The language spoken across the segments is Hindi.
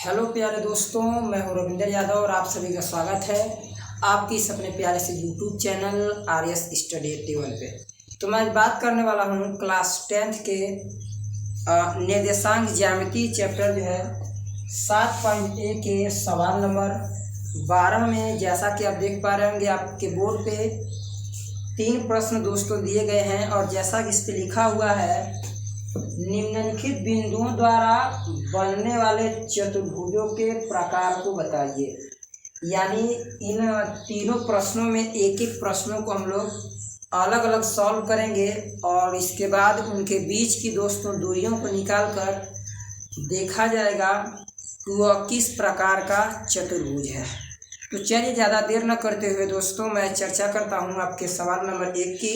हेलो प्यारे दोस्तों, मैं हूं रविंदर यादव और आप सभी का स्वागत है आपकी इस अपने प्यारे से यूट्यूब चैनल आर.एस. स्टडी 81 पे। तो मैं आज बात करने वाला हूं क्लास 10th के निर्देशांक ज्यामिति चैप्टर जो है 7.1 के सवाल नंबर 12 में। जैसा कि आप देख पा रहे होंगे आपके बोर्ड पे 3 प्रश्न दोस्तों दिए गए हैं और जैसा कि इस पे लिखा हुआ है, निम्नलिखित बिंदुओं द्वारा बनने वाले चतुर्भुजों के प्रकार को बताइए। यानी इन तीनों प्रश्नों में एक एक प्रश्नों को हम लोग अलग अलग सॉल्व करेंगे और इसके बाद उनके बीच की दोस्तों दूरियों को निकाल कर देखा जाएगा कि वह किस प्रकार का चतुर्भुज है। तो चलिए ज़्यादा देर न करते हुए दोस्तों मैं चर्चा करता हूँ आपके सवाल नंबर 1 की।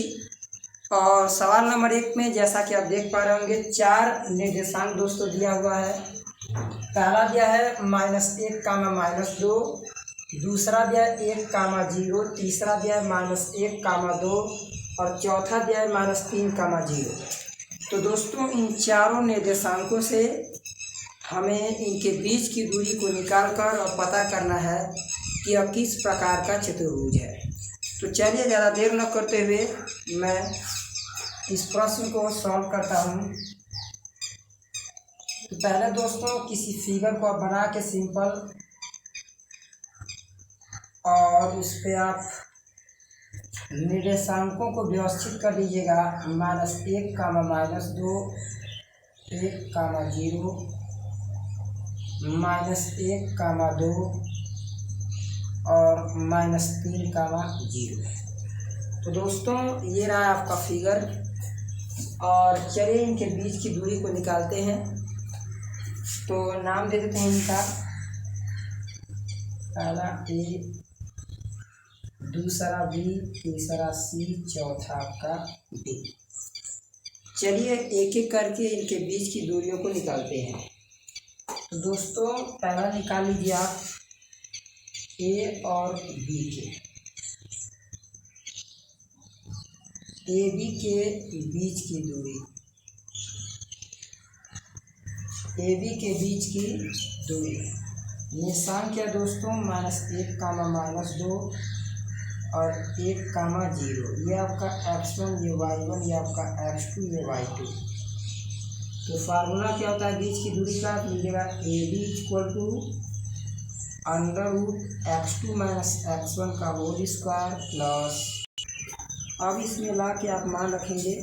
और सवाल नंबर 1 में जैसा कि आप देख पा रहे होंगे 4 निर्देशांक दोस्तों दिया हुआ है। पहला दिया है -1, -2, दूसरा दिया है 1, 0, तीसरा दिया है -1, 2 और चौथा दिया है -3, 0। तो दोस्तों इन चारों निर्देशांकों से हमें इनके बीच की दूरी को निकाल कर और पता करना है कि यह किस प्रकार का चतुर्भुज है। तो चलिए ज़्यादा देर न करते हुए मैं इस प्रश्न को सॉल्व करता हूँ। तो पहले दोस्तों किसी फिगर को आप बना के सिंपल और उस पर आप निर्देशांकों को व्यवस्थित कर दीजिएगा। -1, -2, 1, 0, -1, 2 और -3, 0। तो दोस्तों ये रहा आपका फिगर और चलिए इनके बीच की दूरी को निकालते हैं। तो नाम दे देते हैं इनका, पहला A, दूसरा B, तीसरा C, चौथा आपका D। चलिए एक एक करके इनके बीच की दूरियों को निकालते हैं। तो दोस्तों पहला निकाल लीजिए आप A और B के। AB के बीच की दूरी, AB के बीच की दूरी निशान क्या दोस्तों, -1, -2 और 1, 0। ये आपका x1, ये y1, ये आपका x2, ये y2। तो फार्मूला क्या होता है बीच की दूरी का, मिलेगा AB = √x2 - x1 का होल स्क्वायर प्लस, अब इसमें ला के आप मान रखेंगे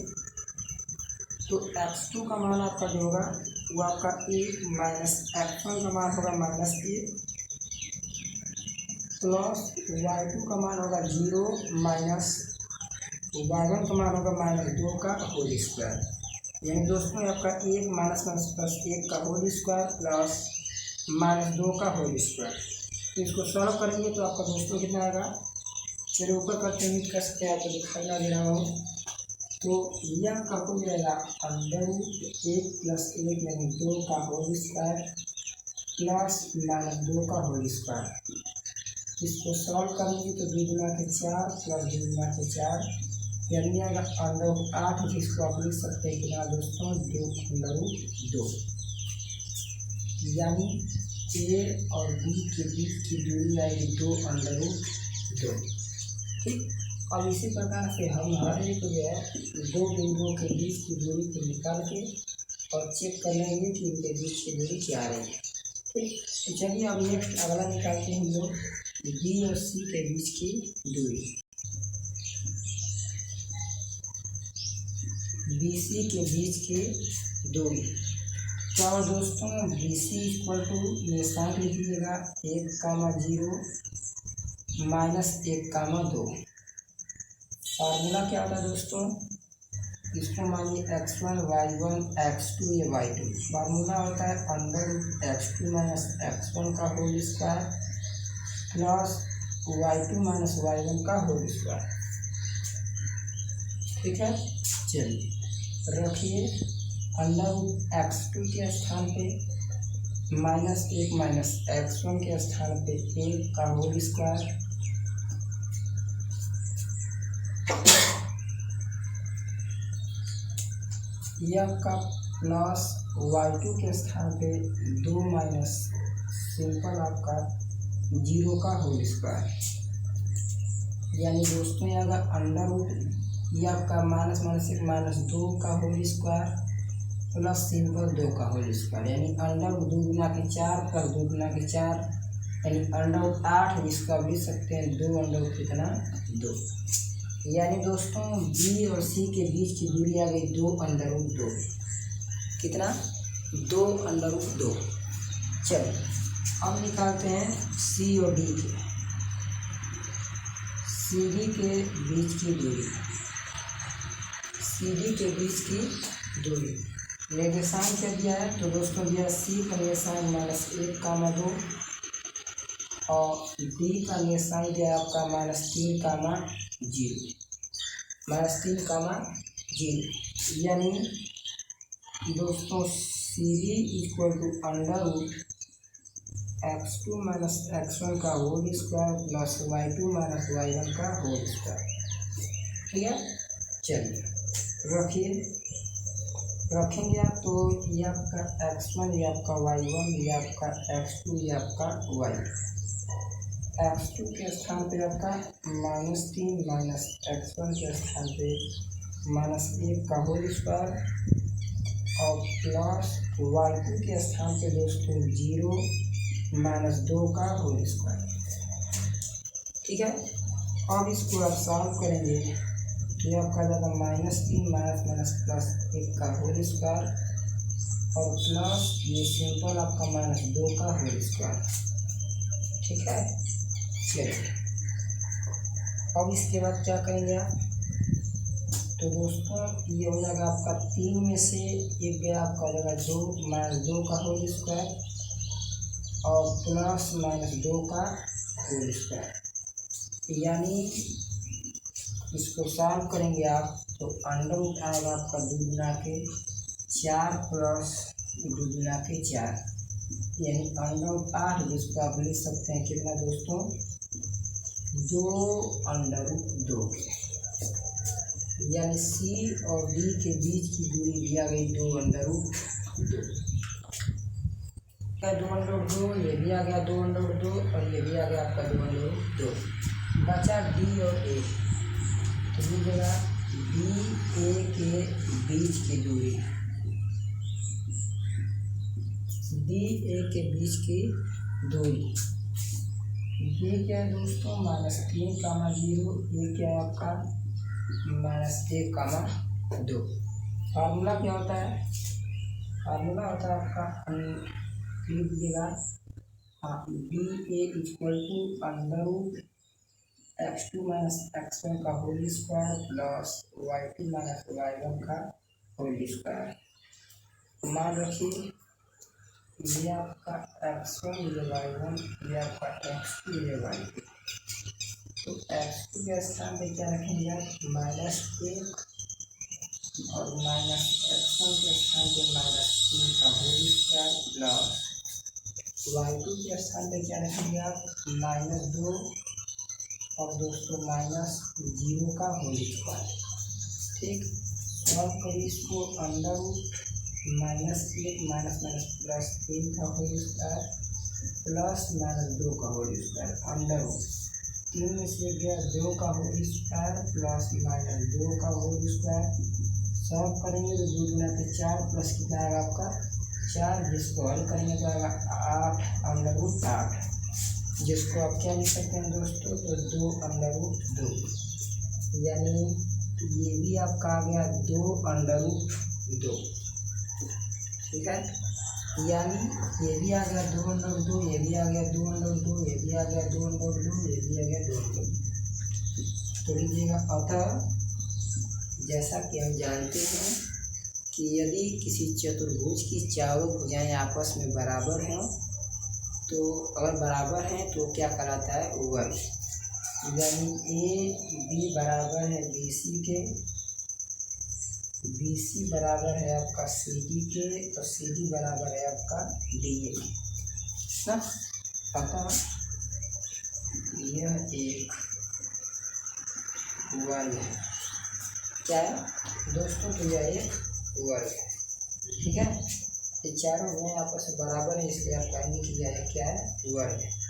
तो x2 का मान आपका जो होगा वो आपका 1 - x1 का मान होगा -1 प्लस y2 का मान होगा 0 माइनस y1 का मान होगा -2 का होल स्क्वायर। यानी दोस्तों आपका 1 -1 का होल स्क्वायर प्लस -2 का होल स्क्वायर। तो इसको सॉल्व करेंगे तो आपका दोस्तों कितना आएगा, चलिए ऊपर करते हैं, कर सकते हैं, आपको दिखाई ना दे रहा हूँ। तो यह आपको मिलेगा √1 + 1 यानी 2 का होल स्क्वायर प्लस -2 का होल स्क्वायर। इसको सॉल्व करेंगे तो 2 गुना के 4 प्लस 2 गुना के 4 यानी आएगा √8, जिसको आप लिख सकते हैं कि ना दोस्तों 2 यानी A और B के बीच की दूरी आएगी 2 ठीक। अब इसी प्रकार से हम हर एक जो है 2 बिंदुओं के बीच की दूरी को निकाल के और चेक कर लेंगे कि इनके बीच की दूरी क्या रही है। ठीक, तो चलिए अब नेक्स्ट अगला निकालते हैं हम लोग B और C के बीच की दूरी। BC के बीच की दूरी क्या दोस्तों, BC = निशान लिख लीजिएगा 1, 0 -1, 2। फार्मूला क्या होता है दोस्तों, इसको मानिए x1, y1, x2, ये y2। फार्मूला होता है √x2 - x1 का whole square plus y2 - y1 का होल स्क्वायर। ठीक है, चलिए रखिए √x2 के स्थान पे -1 - x1 के स्थान पे 1 का होल स्क्वायर यह का प्लस y2 के स्थान पे 2 - सिंपल आपका 0 का होल स्क्वायर, यानी दोस्तों ये अगर अंडर रूट ये आपका माइनस माइनस एक -2 का होल स्क्वायर प्लस सिंपल 2 का होल स्क्वायर, यानी अंडर रूट 2 गुना के 4 प्लस 2 गुना के 4, यानी अंडर रूट 8, जिसको आप लिख सकते हैं 2 अंडर रूट कितना 2, यानी दोस्तों बी और सी के बीच की दूरी आ गई 2 अंडर रूट 2, कितना 2 अंडर रूट 2। चलिए अब निकालते हैं सी और डी के, सी डी के बीच की दूरी, सी डी के बीच की दूरी निर्देशांक क्या दिया है, तो दोस्तों दिया सी का निर्देशांक -1, 2 और डी का निर्देशांक दिया आपका -3, -3, यानी दोस्तों C D equal to under root x2 - x1 का whole square plus y2 - y1 का होल स्क्वायर। ठीक है, चलिए रखेंगे आप, तो ये आपका x1, ये आपका y1, ये आपका x2, ये आपका y, x2 के स्थान पे आपका -3 -x1 के स्थान पे -1 का होल स्क्वायर और प्लस y2 के स्थान पे दोस्तों 0 -2 का होल स्क्वायर। ठीक है, अब इसको आप सॉल्व करेंगे तो ये आपका जाएगा -3 प्लस 1 का होल स्क्वायर और प्लस ये सिंपल आपका -2 का होल स्क्वायर। ठीक है, चलिए अब इसके बाद क्या करेंगे आप, तो दोस्तों ये हो जाएगा आपका 3 में से एक गया, आपका हो जाएगा 2 का होल स्क्वायर और प्लस -2 का होल स्क्वायर, यानी इसको सॉल्व करेंगे आप तो अंडर रूट आएगा आपका 2 गुना के 4 प्लस 2 गुना के 4, यानी अंडर रूट 8, जिसको आप लिख सकते हैं कितना दोस्तों 2 अंडर रूट 2, यानी सी और डी के बीच की दूरी दिया गई 2 अंडर रूट 2, 2 अंडर रूट 2, ये भी आ गया 2 अंडर रूट 2 और ये भी आ गया आपका 2 अंडर रूट 2, बचा डी और ए, तो ये जगह डी ए के बीच की दूरी, डी ए के बीच की दूरी ये क्या है दोस्तों -3, 0, ये क्या है आपका -1, 2। फार्मूला क्या होता है, फार्मूला होता है आपका लिख दीजिएगा, हाँ, D A equal to under root x2 - x1 का whole square plus y2 - y1 का होल स्क्वायर। मान रखिए ये आपका x1, ये y1, ये आपका x2, ये y2, तो x2 के स्थान पे क्या रखेंगे आप -1 और -x1 के स्थान पे -3 का होल स्क्वायर प्लस y2 के स्थान पे क्या रखेंगे आप -2 और दोस्तों -0 का होल स्क्वायर। ठीक, सॉल्व करिए इसको, अंडर रूट -1 प्लस 3 का होल स्क्वायर प्लस -2 का होल स्क्वायर, अंडर रूट 3 में से गया 2 का होल स्क्वायर प्लस -2 का होल स्क्वायर। सॉल्व करेंगे तो 2 गुना के 4 प्लस कितना आएगा आपका 4, जिसको हल करेंगे तो आएगा 8 अंडर रूट 8, जिसको आप क्या लिख सकते हैं दोस्तों, तो 2 अंडर रूट 2, यानी ये भी आपका आ गया 2 अंडर रूट 2। ठीक है, यानी ये भी आ गया 2 अंडर रूट 2, ये भी आ गया 2 अंडर रूट 2, ये भी आ गया 2 अंडर रूट 2, ये भी आ गया 2 अंडर रूट 2। तो लीजिएगा, अतः जैसा कि हम जानते हैं कि यदि किसी चतुर्भुज की चारों भुजाएं आपस में बराबर हों, तो अगर बराबर हैं तो क्या कहलाता है वर्ग, यानी ए बी बराबर है बी सी के, बी सी बराबर है आपका सी डी के और सी डी बराबर है आपका डी ए के। अतः यह एक वर्ग है, क्या है दोस्तों, तो यह एक वर्ग है। ठीक है, ये चारों गुण आपस में बराबर है, इसलिए आप कहेंगे कि यह क्या है, वर्ग है।